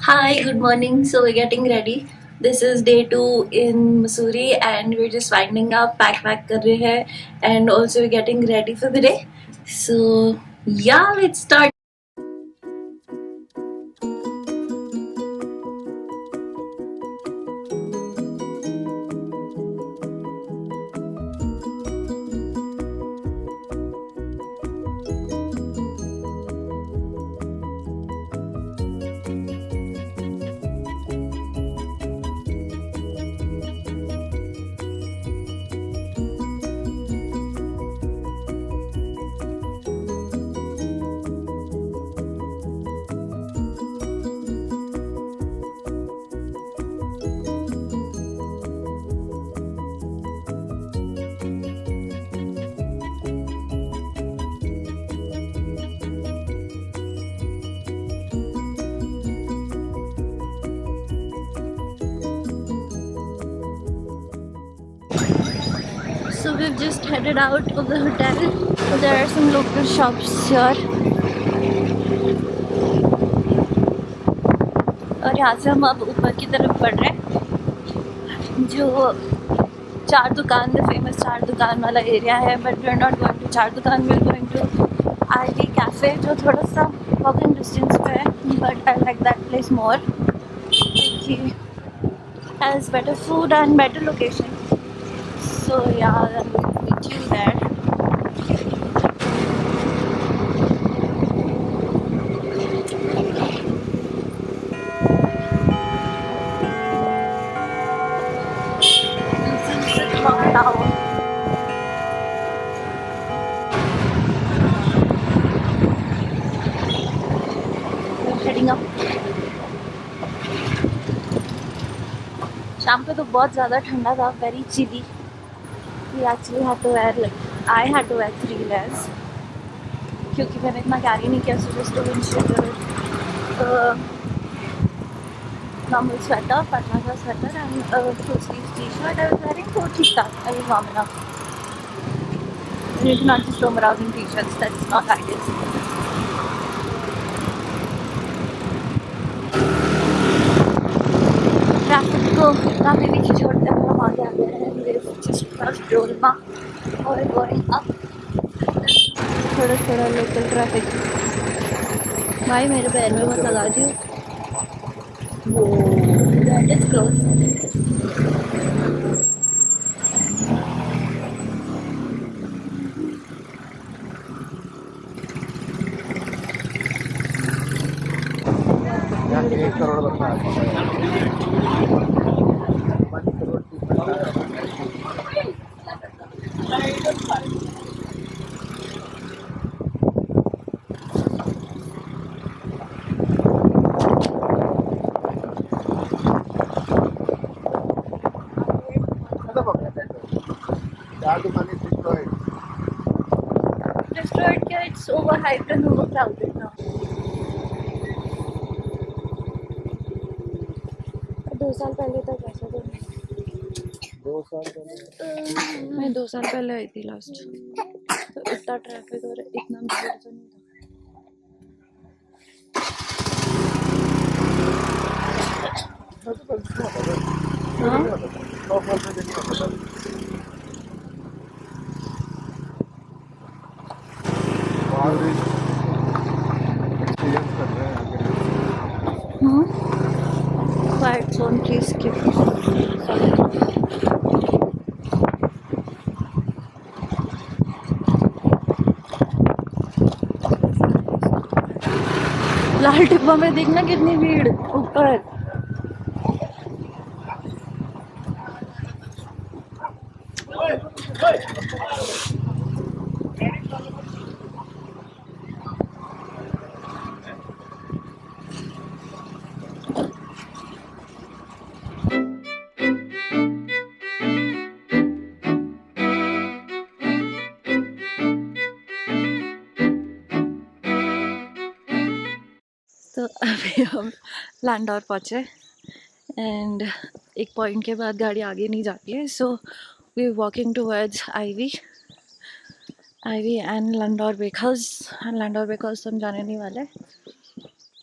Hi, good morning. So we're getting ready. This is day 2 in Missouri and we're just winding up, pack kar rahe hai, and also we're getting ready for the day. So yeah, let's start. So we've just headed out of the hotel. So there are some local shops here और यहाँ से हम अब ऊपर की तरफ बढ़ रहे हैं जो चार दुकान द फेमस चार दुकान वाला एरिया है. But we are not going to Char Dukan, we are going to Ivy cafe जो थोड़ा सा वॉकिंग डिस्टेंस पे है. But I like that place more. It has better food and better location. So yeah, I'm going to meet you there. This is the clock tower. We're heading up. शाम पे तो बहुत ज़्यादा ठंडा था, very chilly. We actually had to wear I had to wear 3 layers क्योंकि मैंने इतना कैरी नहीं किया. So just a windshield, normal sweater, patna sweater and a full sleeve t-shirt I was wearing. So ठीक था, I was warm enough. You need to not just roam around in t-shirts, that's not ideal. Traffic को काफ़ी पीछे छोड़ते हुए हम आगे आ गए हैं. जस्ट क्रॉस डोलमा और गोइंग अप. थोड़ा लोकल ट्रैफिक. भाई मेरे पैर में मत लगा दियो. वो दैट इज क्लोज. एक करोड़ बंदा Destroyed क्या? It's overhyped and overcrowded now. 2 साल पहले तक ऐसा था. 2 साल पहले मैं 2 साल पहले आई थी लास्ट. तो इतना ट्रैफिक और इतना भीड़ तो नहीं था. Quiet zone, please skip. लाल टिब्बा में देखना कितनी भीड़ ऊपर. तो अभी हम लैंडोर पहुँचे एंड एक पॉइंट के बाद गाड़ी आगे नहीं जाती है. So we walking towards Ivy and Landour bakers. हम जाने नहीं वाले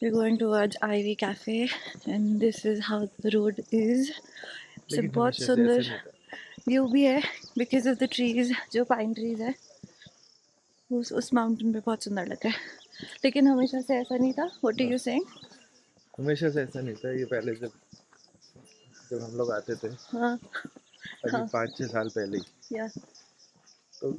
we're going towards Ivy Cafe and this is how the road is. से लेकिन बहुत हमेशा से सुंदर ऐसा नहीं था। व्यू भी है बिकॉज ऑफ द ट्रीज, जो पाइन ट्रीज है उस माउंटेन पे बहुत सुंदर लग रहा है, लेकिन हमेशा से ऐसा नहीं था। What are you saying? हमेशा से ऐसा नहीं था, ये पहले जब जब हम लोग आते थे हाँ अभी 5-6 साल पहले ही, या तो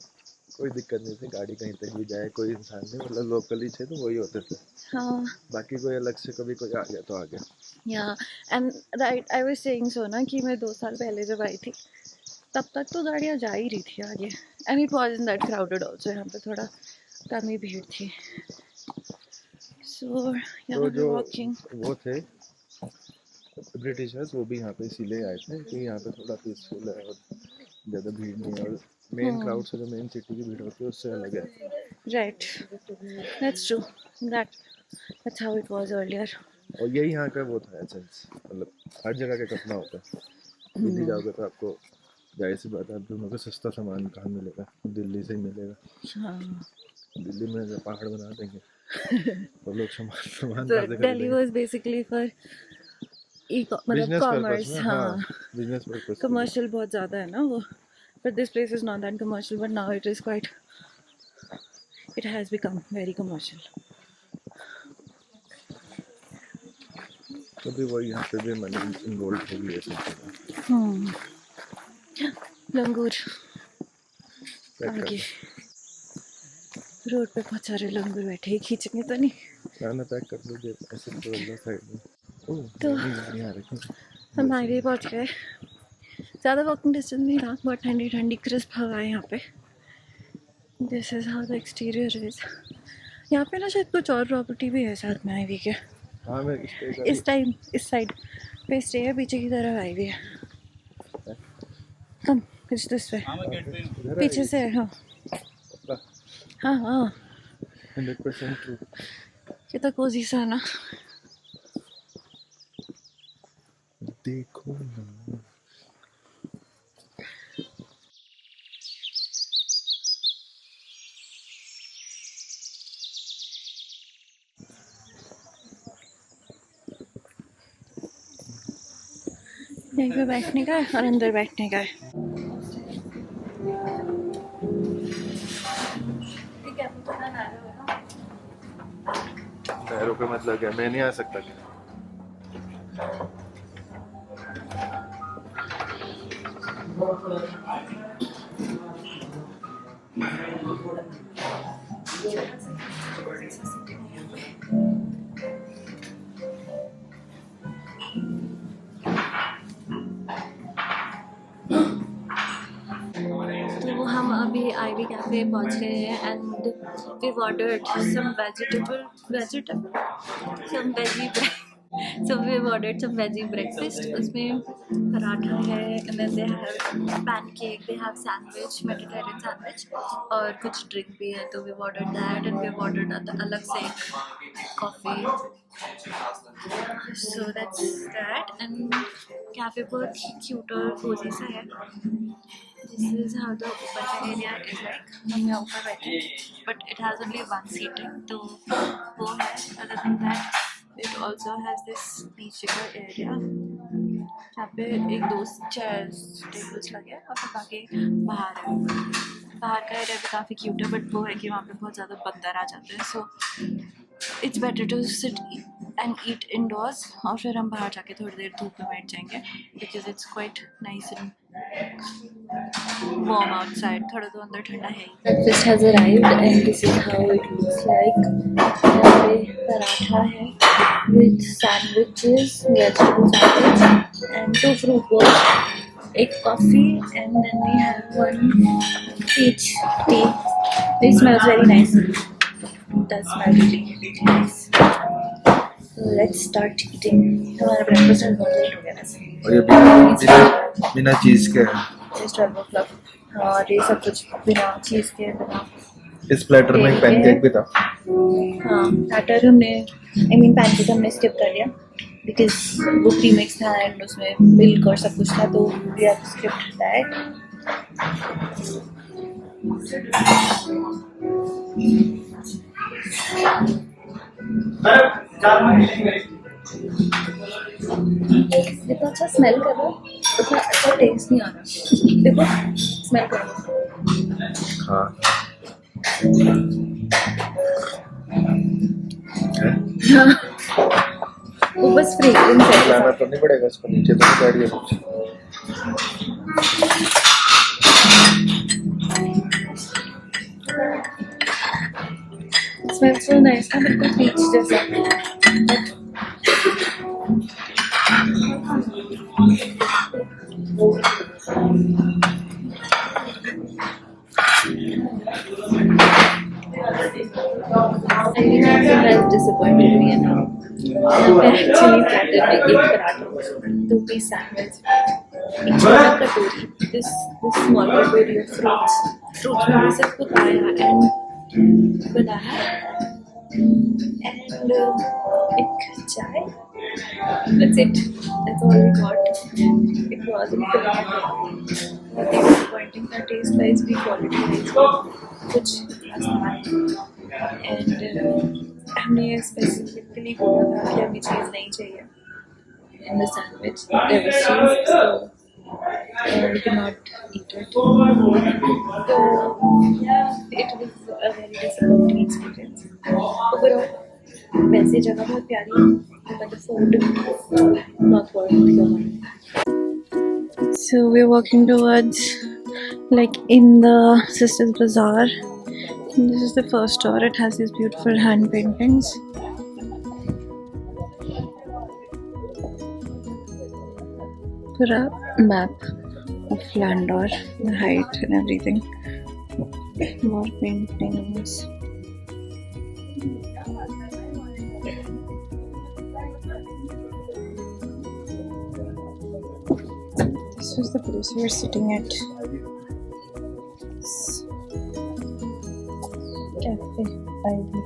कोई दिक्कत नहीं थी, गाड़ी कहीं तक भी जाए कोई इंसान नहीं, मतलब लोकल ही थे तो वही होते थे। हाँ बाकी कोई अलग से कभी कोई आ गया तो आ गया। या and right, I was saying so ना कि मैं 2 साल पहले जब आई थी तब तक तो गाड़ियाँ जा ही रही थी आगे, and it was in that crowded also, यहाँ पे थोड़ा कम ही भीड़ थी। सो यहाँ तो पे जो वॉकिंग, वो थे ब्रिटिशर्स, वो भी यहाँ पे इसीलिए आए थे कि यहाँ पे थोड़ा पीसफुल है और ज़्यादा भीड़ नहीं है, और मेन क्राउड से जो मेन सिटी की भीड़ होती है उससे अलग है। Right, that's true, that's how it was earlier. और यही यहाँ का वो था एसेंस, मतलब हर जगह का अपना होता है। दिल्ली जाओगे तो आपको जाहिर सी बात है, आप दोनों को सस्ता सामान कहाँ मिलेगा, दिल्ली से ही मिलेगा। हाँ, दिल्ली में अगर पहाड़ बना देंगे तो लोग सामान सामान तो कहाँ से दिल्ली खरीदेंगे? वाज बेसिकली फॉर मतलब बिजनेस पर्पस कॉमर्स, में, हाँ हाँ बिजनेस पर्पस। कमर्शियल बहुत ज़्यादा है ना वो, but this place is not that commercial, but now it is quite, it has become very commercial. तो भी वही, यहाँ पे भी मनी इन्वॉल्व हो गई है सब। लंगूर चेक आगे कर रोड पे बहुत सारे लंगूर बैठे ही, खींचेंगे तो नहीं? खाना पैक कर दो, ऐसे छोड़ दो साइड में। ओह तो नहीं आ रही। हम आगे पहुँच गए, ज़्यादा वॉकिंग डिस्टेंस नहीं था, बहुत ठंडी ठंडी क्रिस्प हवा है यहाँ पे। This is how the exterior is. यहाँ पे ना शायद कुछ और प्रॉपर्टी भी है साथ में आईवी के, हाँ मैं स्टे कर इस टाइम इस साइड पे स्टे है, पीछे की तरफ आईवी है। कम कुछ दिस वे, पीछे से है। हाँ हाँ हाँ 100% ट्रू। कितना कोजी सा है ना। देखो ना, यहीं पे बैठने का है और अंदर बैठने का है। पैरों का मतलब क्या, मैं नहीं आ सकता क्या? तो हम अभी आईवी कैफे पहुंच गए हैं and we ordered some veggie breakfast. उसमें पराठा है and then they have pancake, they have sandwich, Mediterranean sandwich और कुछ ड्रिंक भी है। तो we ordered that and we ordered अलग से coffee. So that's that and cafe बहुत क्यूट और कोजी सा है। This is how the ऊपर area is like. हम यहाँ ऊपर बैठे, but it has only one seating, तो वो है। Other than that, it also has this नीचे का area, यहाँ पे 1-2 chairs tables लगे हैं और फिर बाकी बाहर है। बाहर का एरिया भी काफ़ी क्यूट है, बट वो है कि वहाँ पे बहुत ज़्यादा बंदर आ जाते हैं, so it's better to sit and eat indoors, और फिर हम बाहर जाके थोड़ी देर धूप में बैठ जाएंगे because it's quite nice and warm outside. थोड़ा तो अंदर ठंडा है। Breakfast has arrived and this is how it looks like. यहाँ पे पराठा है with sandwiches, vegetable sandwich and 2 fruit bowls, एक coffee and then we have 1 peach tea. It smells very nice. It does smell really nice. So let's start eating. हमारा breakfast बहुत late हो गया वैसे। और ये बिना चीज़ के है। 12 o'clock और ये सब कुछ बिना चीज़ के, बिना। इस प्लेटर में पैनकेक भी था। हाँ प्लेटर हमने पैनकेक हमने स्किप कर दिया बिकॉज वो प्रीमिक्स था एंड उसमें मिल्क और सब कुछ था, तो वी हैव स्किप्ड दैट। जितना अच्छा स्मेल कर रहा उतना अच्छा टेस्ट नहीं आ रहा। देखो स्मेल करो। हाँ वो बस फ्रेग्रेंस है। लाना तो नहीं पड़ेगा इसको, नीचे तो नहीं बैठ गया कुछ। Smells so nice ना, बिल्कुल पीच जैसा। मैं डिसअपॉइंटेड हुई है ना। मैं एक्चुअली प्लेटर में एक पराठा, 2 पीस सैंडविच, एक छोटा कटोरी, दिस स्मॉल कटोरी ऑफ फ्रूट्स में सिर्फ बताया एंड बनाया एंड एक चाय। That's it. That's all we got. It wasn't filling. Disappointing था taste wise भी, quality wise भी, कुछ खास था। And हमने specifically बोला था कि हमें चीज़ नहीं चाहिए in the sandwich. There was cheese, so we could not eat it. So yeah, it was a very disappointing experience. Overall, वैसे जगह बहुत प्यारी है, but the food not worth your money. So we're walking towards like in the Sisters Bazaar. And this is the first store. It has these beautiful hand paintings. Pura map of Landor, the height and everything. More paintings. This was the place we were sitting at. Cafe Ivy.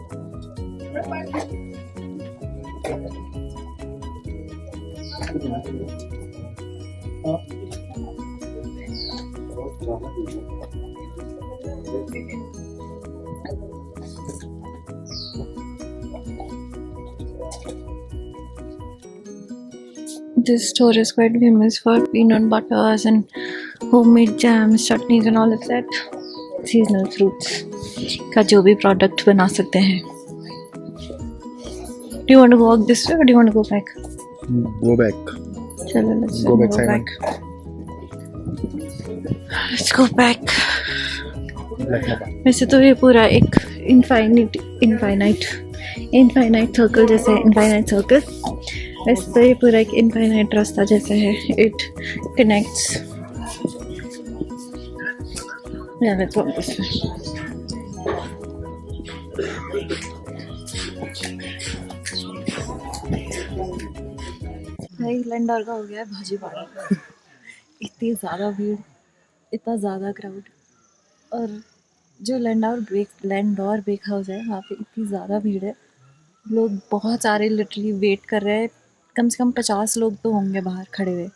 This store is quite famous for peanut butters and homemade jams, chutneys and all of that. Seasonal fruits का जो भी product बना सकते हैं. Do you want to walk this way or do you want to go back? Go back. चलो let's Go back, Simon. Let's go back. वैसे तो ये पूरा एक infinite circle जैसे है, infinite circle. वैसे तो ये पूरा एक infinite रास्ता जैसे है. It connects. Yeah, let's walk this way. भाई लैंडोर का हो गया है भाजी पाड़ा। इतनी ज़्यादा भीड़, इतना ज़्यादा क्राउड, और जो लैंडोर बेक हाउस है वहाँ पे इतनी ज़्यादा भीड़ है। लोग बहुत सारे लिटरली वेट कर रहे हैं। कम से कम 50 लोग तो होंगे बाहर खड़े हुए,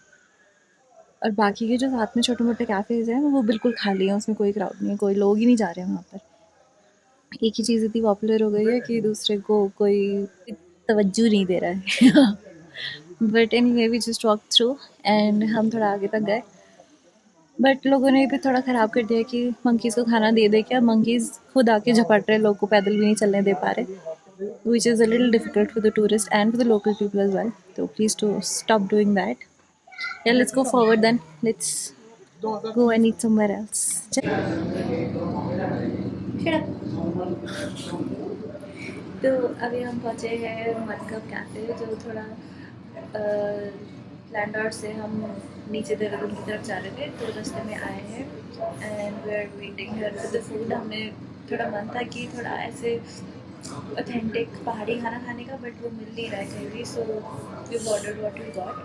और बाकी के जो साथ में छोटे मोटे कैफ़ेज़ हैं वो बिल्कुल खाली हैं, उसमें कोई क्राउड नहीं है, कोई लोग ही नहीं जा रहे हैं वहाँ पर। एक ही चीज़ इतनी पॉपुलर हो गई है कि दूसरे को कोई तवज्जो नहीं दे रहा है। But anyway we just walk through and हम थोड़ा आगे तक गए, बट लोगों ने भी थोड़ा ख़राब कर दिया कि मंकीज़ को खाना दे दे क्या, मंकीज़ खुद आके झपट रहे, लोग को पैदल भी नहीं चलने दे पा रहे, which is a little difficult for the tourist and for the local people as well. तो please to stop doing that. Yeah, let's go forward then. Let's go and eat somewhere else. तो अभी हम पहुँचे हैं मडकप cafe, जो थोड़ा लैंडोर से हम नीचे देहरादून की तरफ जा रहे थे, तो रास्ते में आए हैं and we are waiting here for the food. हमने थोड़ा मन था कि थोड़ा ऐसे ऑथेंटिक पहाड़ी खाना खाने का, बट वो मिल नहीं रहा है कहीं भी, so we ordered what we got.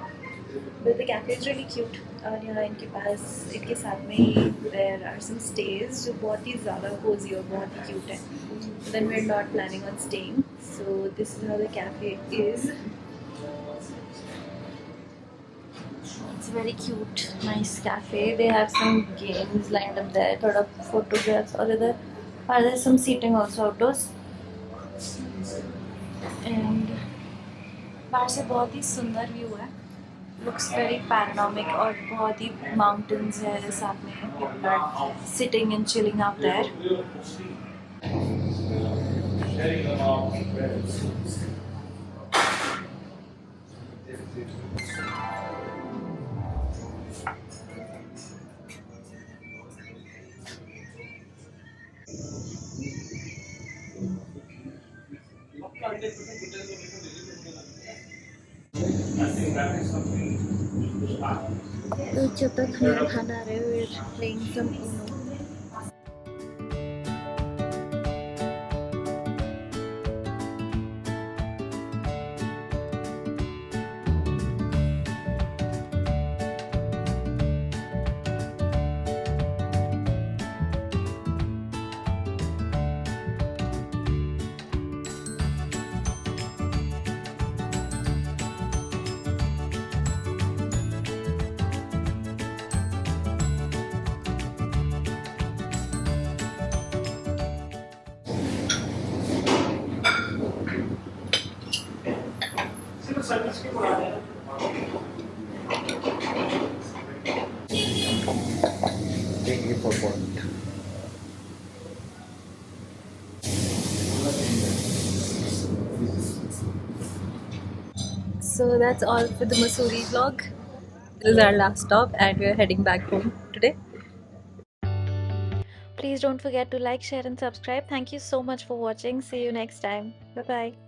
But the cafe is really cute, और यहाँ इनके साथ में ही देयर आर सम स्टेज जो बहुत ही ज़्यादा कोजी और बहुत ही क्यूट है. Then we are not planning on staying, so this is how the cafe is. It's very cute, nice cafe. They have some games lined up there, thoda photographs, or are there some seating also outdoors? बाहर से बहुत ही सुंदर view है, looks very panoramic और बहुत ही mountains है साथ में, people are sitting and chilling out there. तो जब तक हमारा खाना आ रहा है, we're playing some Uno. Thank you for point. So that's all for the Mussoorie vlog. This is our last stop and we're heading back home today. Please don't forget to like, share and subscribe. Thank you so much for watching. See you next time. Bye bye.